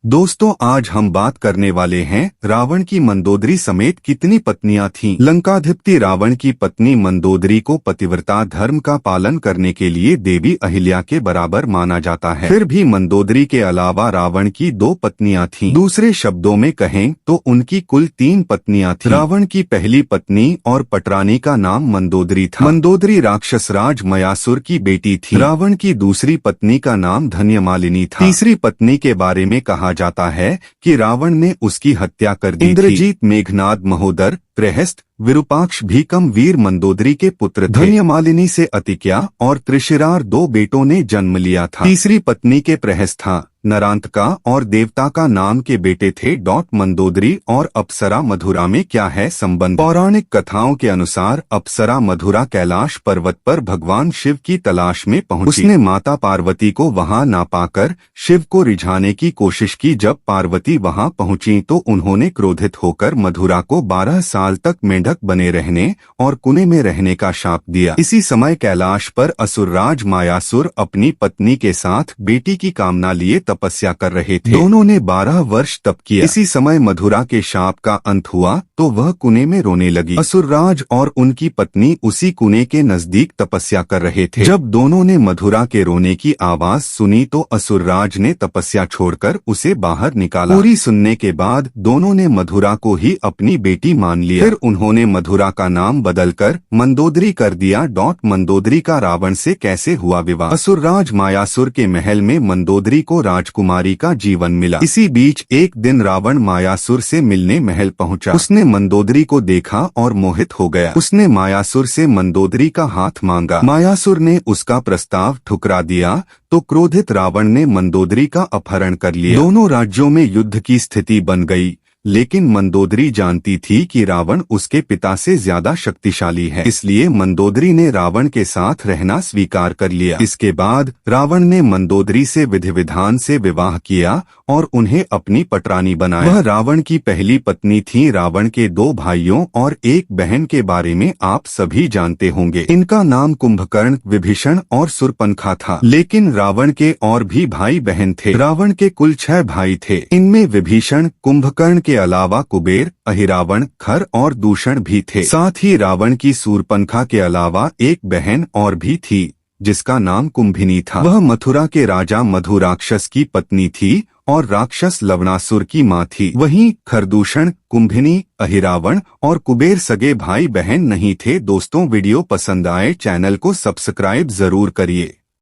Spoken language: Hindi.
दोस्तों, आज हम बात करने वाले हैं रावण की मंदोदरी समेत कितनी पत्नियां थीं। लंकाधिपति रावण की पत्नी मंदोदरी को पतिव्रता धर्म का पालन करने के लिए देवी अहिल्या के बराबर माना जाता है। फिर भी मंदोदरी के अलावा रावण की 2 पत्नियां थीं। दूसरे शब्दों में कहें तो उनकी कुल 3 पत्नियां थीं। रावण की पहली पत्नी और पटरानी का नाम मंदोदरी था। मंदोदरी राक्षस राज मयासुर की बेटी थी। रावण की दूसरी पत्नी का नाम धन्यमालिनी था। तीसरी पत्नी के बारे में कहा जाता है कि रावण ने उसकी हत्या कर दी थी। इंद्रजीत, मेघनाद, महोदर, प्रहस्त, विरूपाक्ष, भीकम वीर मंदोदरी के पुत्र थे। धन्यमालिनी से अतिक्या और त्रिशिरार 2 बेटों ने जन्म लिया था। तीसरी पत्नी के प्रहस्था, नरांतका और देवता का नाम के बेटे थे। मंदोदरी और अप्सरा मधुरा में क्या है संबंध? पौराणिक कथाओं के अनुसार अप्सरा मधुरा कैलाश पर्वत पर भगवान शिव की तलाश में पहुंची। उसने माता पार्वती को वहां ना पाकर शिव को रिझाने की कोशिश की। जब पार्वती वहां पहुंची तो उन्होंने क्रोधित होकर मधुरा को 12 साल तक मेंढक बने रहने और कुएं में रहने का शाप दिया। इसी समय कैलाश पर असुरराज मायासुर अपनी पत्नी के साथ बेटी की कामना लिए तपस्या कर रहे थे। दोनों ने 12 वर्ष तप किया। इसी समय मधुरा के शाप का अंत हुआ तो वह कुएं में रोने लगी। असुरराज और उनकी पत्नी उसी कुएं के नजदीक तपस्या कर रहे थे। जब दोनों ने मधुरा के रोने की आवाज सुनी तो असुरराज ने तपस्या छोड़कर उसे बाहर निकाला। पूरी सुनने के बाद दोनों ने मधुरा को ही अपनी बेटी मान लिया। फिर उन्होंने मधुरा का नाम बदलकर मंदोदरी कर दिया। मंदोदरी का रावण से कैसे हुआ विवाह? असुरराज मायासुर के महल में मंदोदरी को राजकुमारी का जीवन मिला। इसी बीच एक दिन रावण मायासुर से मिलने महल पहुंचा। उसने मंदोदरी को देखा और मोहित हो गया। उसने मायासुर से मंदोदरी का हाथ मांगा। मायासुर ने उसका प्रस्ताव ठुकरा दिया तो क्रोधित रावण ने मंदोदरी का अपहरण कर लिया। दोनों राज्यों में युद्ध की स्थिति बन गई, लेकिन मंदोदरी जानती थी कि रावण उसके पिता से ज्यादा शक्तिशाली है, इसलिए मंदोदरी ने रावण के साथ रहना स्वीकार कर लिया। इसके बाद रावण ने मंदोदरी से विधि विधान से विवाह किया और उन्हें अपनी पटरानी बनाया। वह रावण की पहली पत्नी थी। रावण के 2 भाइयों और 1 बहन के बारे में आप सभी जानते होंगे। इनका नाम कुंभकर्ण, विभीषण और शूर्पणखा था। लेकिन रावण के और भी भाई बहन थे। रावण के कुल 6 भाई थे। इनमें विभीषण, कुंभकर्ण के अलावा कुबेर, अहिरावण, खर और दूषण भी थे। साथ ही रावण की शूर्पणखा के अलावा 1 बहन और भी थी जिसका नाम कुंभिनी था। वह मथुरा के राजा मधु राक्षस की पत्नी थी और राक्षस लवणासुर की मां थी। वहीं खरदूषण, कुंभिनी, अहिरावण और कुबेर सगे भाई बहन नहीं थे। दोस्तों, वीडियो पसंद आए चैनल को सब्सक्राइब जरूर करिए।